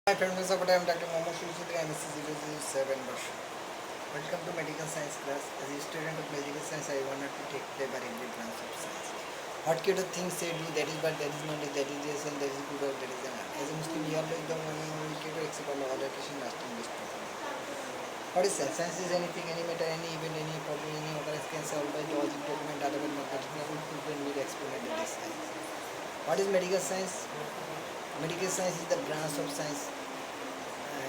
Hi friends, I am Dr. MSCOO7 MSCOO7 version. Welcome to medical science class. As a student of medical science, I wanted to take play by every branch of science. What kind of things they do, that is bad, that is not, that is yes, and that is good, or that is not. As a Muslim, we are like the one and only to accept all education lasting this properly. What is science? Science is anything, any matter, any event, any problem, any occurrence can solve by logic, document, other than mathematical proof and need experiment. That is science. What is medical science? Medical science is the branch of science.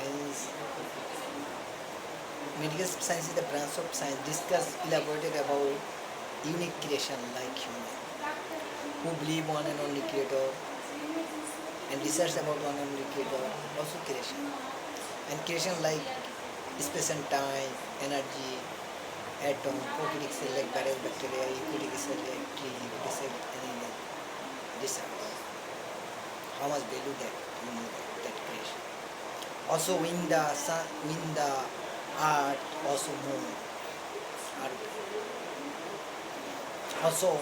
Is Medical science is the branch of science discussed, elaborated about unique creation like human, who believe one and only creator, and research about one and only creator, also creation. And creation like space and time, energy, atom, prokaryotic cell like various bacteria, eukaryotic cell like tree, eukaryotic cell animal, research. How much value that you know that creation. Also wind the sun, wind the earth, also moon. Earth. Also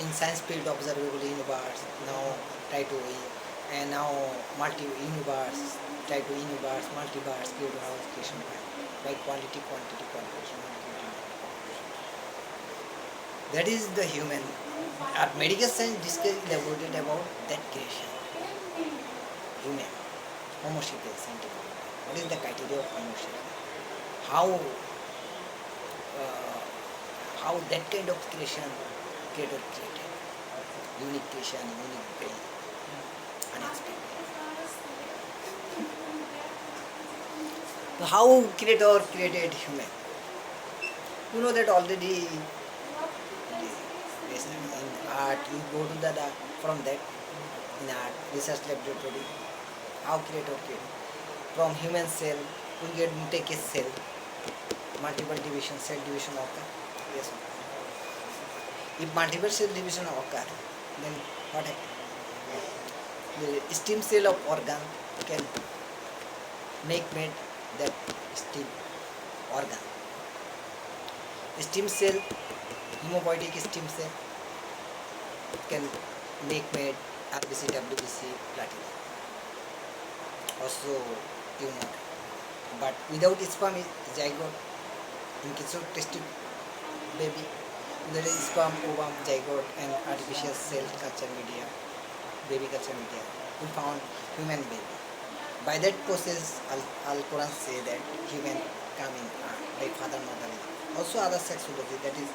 in science field observable universe now try to and now multi-universe try to universe, multiverse, create our creation by quality, quantity, qualification, that is the human. Our medical science discuss elaborated about that creation. Human, Homo sapiens scientific. What is the criteria of Homo sapiens? How that kind of creation creator created. Unique creation, unique brain, unexpected. So how creator created human? You know that already in art you go to the from that in art research laboratory. How creator created? From human cell we get take a cell, multiple division, cell division occur. Yes. If multiple cell division occur, then what happens? The stem cell of organ can make made that stem organ. Stem cell, hematopoietic stem cell can make made RBC, WBC, platelet. Also, you know, but without sperm is zygote. In case of tested baby, there is sperm, ovum, zygote, and artificial cell culture media, baby culture media. We found human baby. By that process, Al-Quran say that human come in by father, mother. Also other sexuality, that is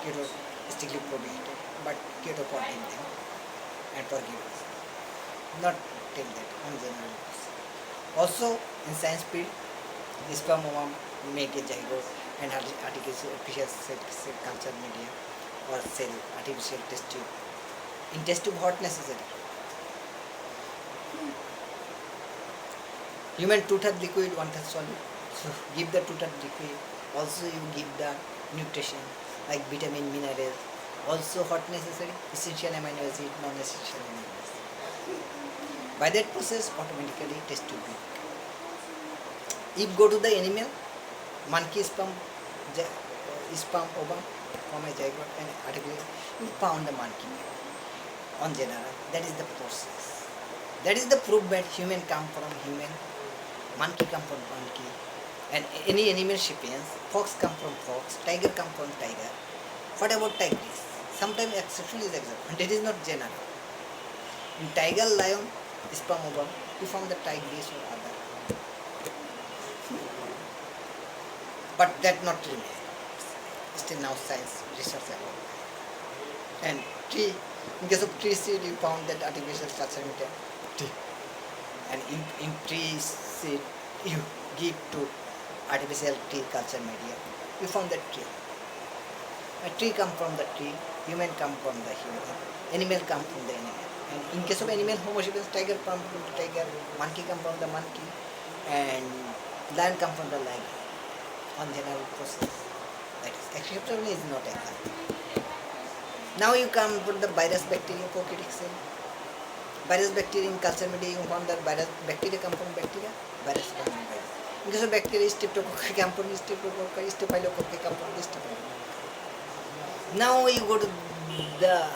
keto strictly prohibited, but keto forgive them and forgive us. Not take that on general. Also in science field, the sperm ovum make a zygote and artificial cell culture media or cell artificial test tube. In test tube, what necessary? Human two-third liquid, one-third solid. So give the two-third liquid. Also you give the nutrition like vitamin, minerals. Also what necessary? Essential amino acid, non-essential amino acid. By that process, automatically test tube. If go to the animal, monkey sperm ovum, from a zygote and artificial, you found the monkey. On general, that is the process. That is the proof that human come from human, monkey come from monkey, and any animal sapiens, fox come from fox, tiger come from tiger. What about tigress? Sometimes exception is exception. That is not general. In tiger, lion, sperm ovum, you found the tigress or other. But that not remain. Still now science research about that. And tree, in case of tree seed, you found that artificial culture media. And in tree seed, you give to artificial tree culture media. You found that tree. A tree come from the tree, human come from the human, animal come from the animal. And in case of animal, Homo sapiens, tiger come from the tiger, monkey come from the monkey, and lion come from the lion. On general process, that is exception is not example. Now you come to the virus, bacteria, prokaryotic cell. Virus, bacteria in culture media, you found that virus, bacteria come from bacteria, virus come from virus. In case of bacteria, streptococcus come from streptococcus, staphylococcus come from staphylococcus. Now you go to the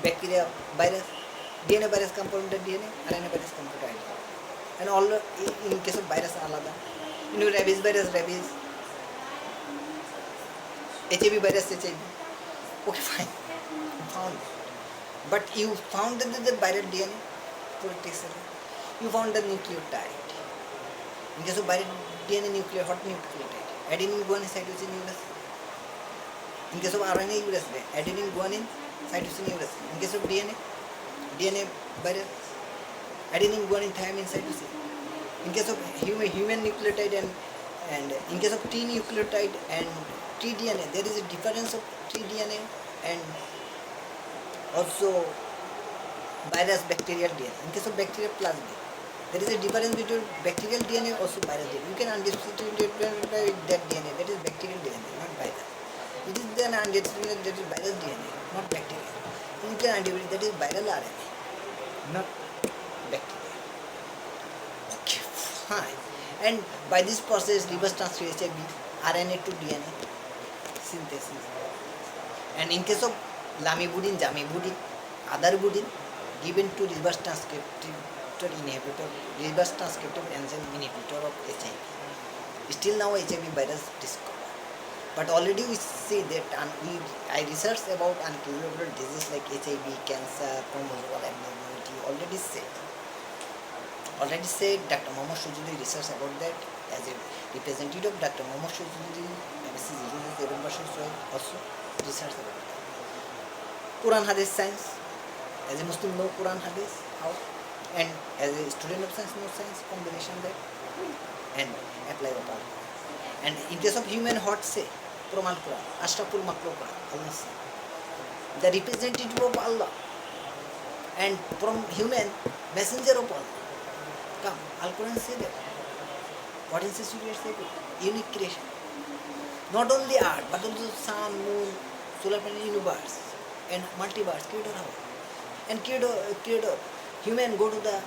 bacteria, virus, DNA virus come from the DNA, RNA virus come from the RNA. And all in case of virus alada. Rabies virus, rabies. HIV virus, HIV. Okay, fine. You found it. But you found that the viral DNA protection. You found the nucleotide. In case of viral DNA nucleotide, what nucleotide? Adenine, guanine, cytosine, uracil. In case of RNA, uracil. Adenine, guanine, cytosine, uracil. In case of DNA viral. Adenine, guanine, thymine, cytosine. In case of human nucleotide and in case of T nucleotide and tDNA, there is a difference of tDNA and also virus bacterial DNA. In case of bacterial plasmid, there is a difference between bacterial DNA and also virus DNA. You can undifferentiate that DNA, that is bacterial DNA, not virus. It is then undifferentiated, that is virus DNA, not bacterial. You can undifferentiate, that is viral RNA, not bacteria. Okay, fine. And by this process, reverse transcription RNA to DNA synthesis. And in case of lamivudine, jamivudine, other budine given to reverse transcriptive inhibitor, reverse transcriptive enzyme inhibitor of HIV. Still now HIV virus discovered. But already we see that I researched about uncurable disease like HIV, cancer, chromosomal abnormality, already said Dr. Mohammad Shujuli research about that as a representative of Dr. Mohammad Shujuli, MSCOO7 also research about that. Quran Hadith science, as a Muslim know Quran Hadith, how, and as a student of science know science, combination that, and apply upon. And in case of human, what say? Promal Quran, Ashraful Makhluq Quran, Allah say, the representative of Allah, and from human, messenger of Allah. Come, Al-Quran say that. What is the superior say? Unique creation. Not only art, but also sun, moon, solar panel, universe, and multiverse, creator how? And creator, human go to the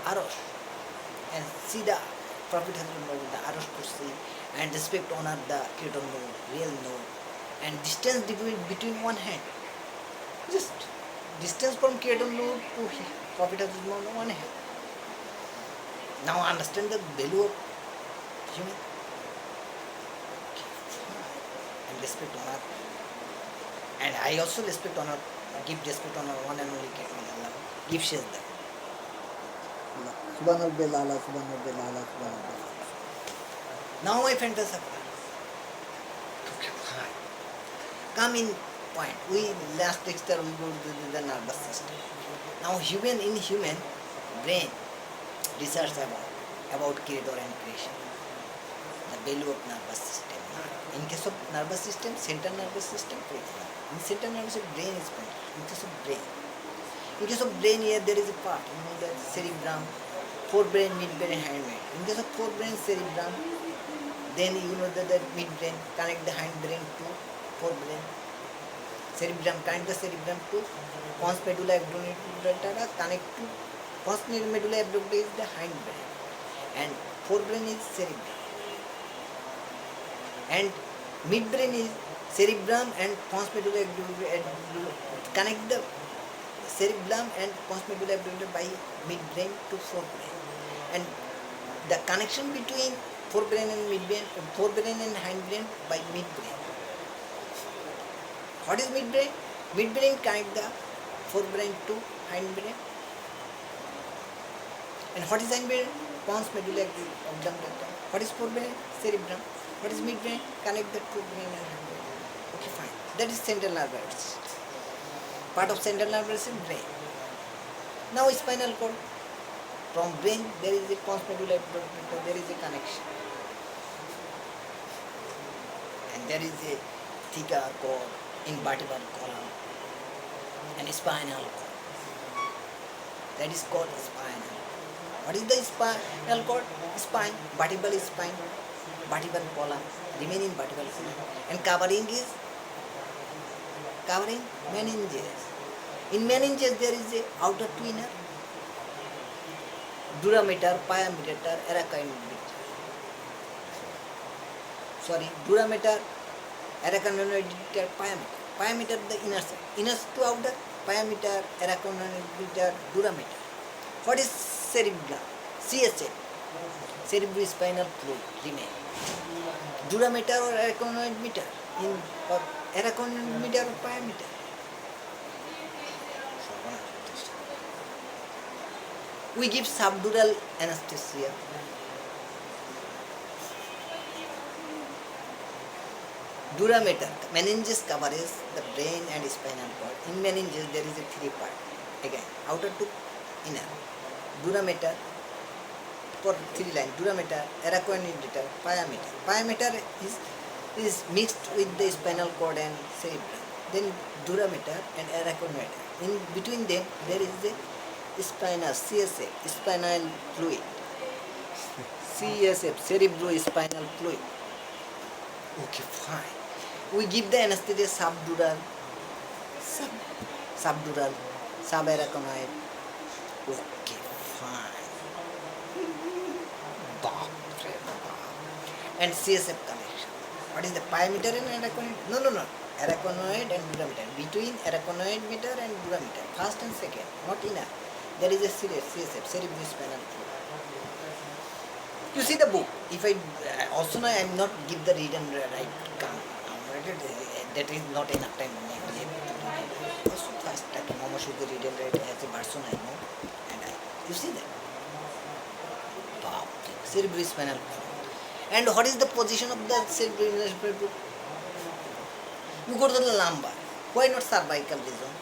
Arosh and see the Prophet has known the Arosh Kursi and respect, honor the creator know, real know, and distance between one hand. Just distance from creator know to Prophet has known one hand. Now understand the value of human. And respect, honor. And I also respect, honor, give respect, honor, one and only Allah. Give Shazda. Subhanallah, Subhanallah, Subhanallah, Subhanallah. Now my friend does come in point. Last lecture we go to the nervous system. Now in human brain research about creator and creation. The value of nervous system. In case of nervous system, central nervous system, in central nervous system, brain is present. In case of brain here there is a part, the cerebrum, forebrain, midbrain, hindbrain. In case of forebrain, cerebrum, then the midbrain connect the hindbrain to forebrain. Cerebrum connect the cerebrum to pons medulla oblongata, connect to pons medulla oblongata is the hindbrain, and forebrain is cerebrum. And midbrain is cerebrum and pons medulla connect the cerebrum and pons medulla by midbrain to forebrain. And the connection between forebrain and midbrain, forebrain and hindbrain by midbrain. What is midbrain? Midbrain connect the forebrain to hindbrain. And what is hindbrain? Pons medulla oblongata. What is forebrain? Cerebrum. What is midbrain? Connect the forebrain and hindbrain. Okay, fine. That is central nervous system. Part of central nervous system, brain. Now spinal cord. From brain there is a pons medulla oblongata, there is a connection. And there is a thicker cord in vertebral column and spinal cord. That is called spinal. What is the spinal cord? Spine, vertebral spine, vertebral column, remain in vertebral column. And covering meninges. In meninges there is a outer to inner, durameter, pyometer, arachnoideter. Durameter, arachnoideter, pyometer. Pyometer the inner side, inner to outer, pyometer, arachnoid, durameter. What is cerebellum? CSF, cerebrospinal fluid remain. Durameter or arachnoid meter in or arachnoid meter or pyometer. We give subdural anesthesia. Durameter, meninges covers the brain and spinal cord. In meninges there is a three part. Again, outer to inner. Durameter for three lines. Durameter, arachnoid, pyometer. Pyometer is mixed with the spinal cord and cerebrum. Then durameter and arachnoid. In between them there is the spinal CSF, spinal fluid. CSF, cerebrospinal fluid. Okay, fine. We give the anesthesia subdural, subarachnoid. Okay, fine. And CSF connection. What is the pyometer and arachnoid? No. Arachnoid and durameter. Between arachnoid meter and durameter, first and second, not inner. There is a CSF, cerebrospinal fluid. You see the book. If I also now I am not give the read and write count. That is not enough time. Also first I can almost should the read and write as a person I know, and you see that. Wow. Cerebrospinal fluid. And what is the position of the cerebrospinal fluid? You go to the lumbar. Why not cervical region?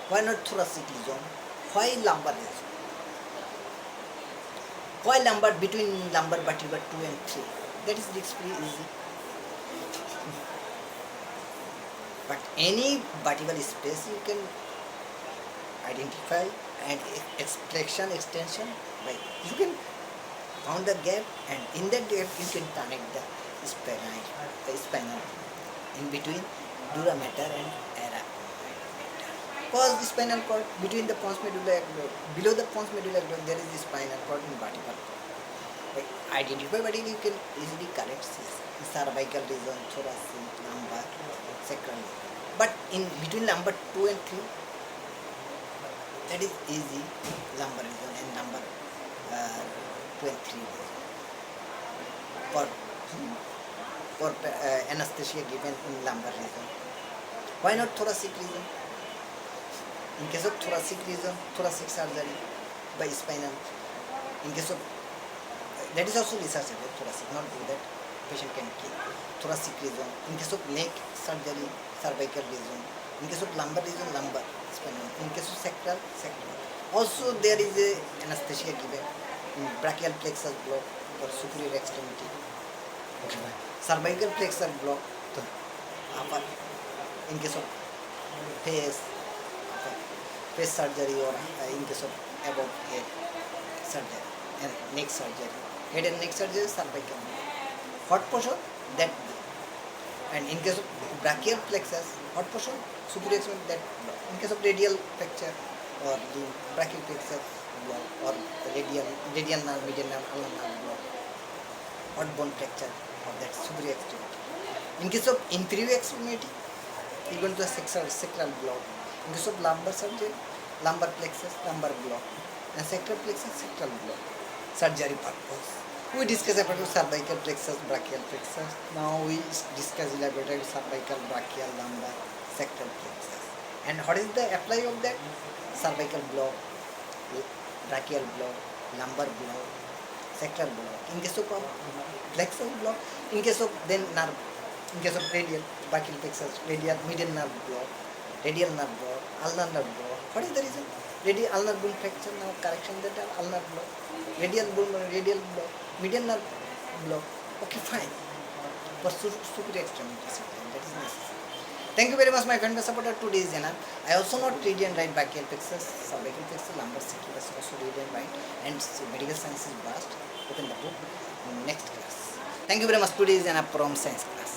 Why not thoracic region? Why lumbar region? Why lumbar between lumbar vertebra 2 and 3? That is pretty easy. But any vertebral space you can identify and flexion, extension, right? You can found the gap, and in that gap you can connect the spinal in between durameter and arachnoid. Because the spinal cord between the pons medullary, below the pons medullary there is the spinal cord and vertebral cord. Like identify vertebra you can easily correct the cervical region, thoracic, lumbar, sacral. But in between lumbar 2 and 3, that is easy, lumbar region and lumbar 2 and 3 region. For anesthesia given in lumbar region. Why not thoracic region? In case of thoracic region, thoracic surgery by spinal. In case of that is also researchable, thoracic, not do that patient can kill. Thoracic region. In case of neck surgery, cervical region. In case of lumbar region, lumbar, spinal. In case of sacral, sacral. Also there is a anesthesia given in brachial plexus block or superior extremity. Cervical plexus block, upper. In case of face surgery, or in case of above head surgery and neck surgery. Head and neck surgery, cervical. What portion? That. And in case of brachial plexus, what portion? Superior extremity, that. In case of radial fracture or the brachial plexus block or the radial nerve, medial nerve, ulnar nerve block, what bone fracture of that superior extremity. In case of inferior extremity, you go into a sacral block. In case of lumbar surgery, lumbar plexus, lumbar block, and sacral plexus, sacral block. Surgery purpose. We discuss about cervical plexus, brachial plexus. Now we discuss elaborately cervical, brachial, lumbar, sacral plexus. And what is the apply of that? Cervical block, brachial block, lumbar block, sacral block. In case of plexus block, in case of then nerve, in case of radial, brachial plexus, radial, medial nerve block, radial nerve block, ulnar nerve block. What is the reason? Radial ulnar bone fracture, now correction that are ulnar block, radial bone, radial block, medial nerve block. Okay, fine. For superior extremity, that is necessary. Thank you very much, my friend, supporter. Today's channel. I also not read and write brachial plexus, cervical plexus, lumbar, sacral, also read and write, and medical science is vast. Open the book. Next class. Thank you very much. Today's channel from science class.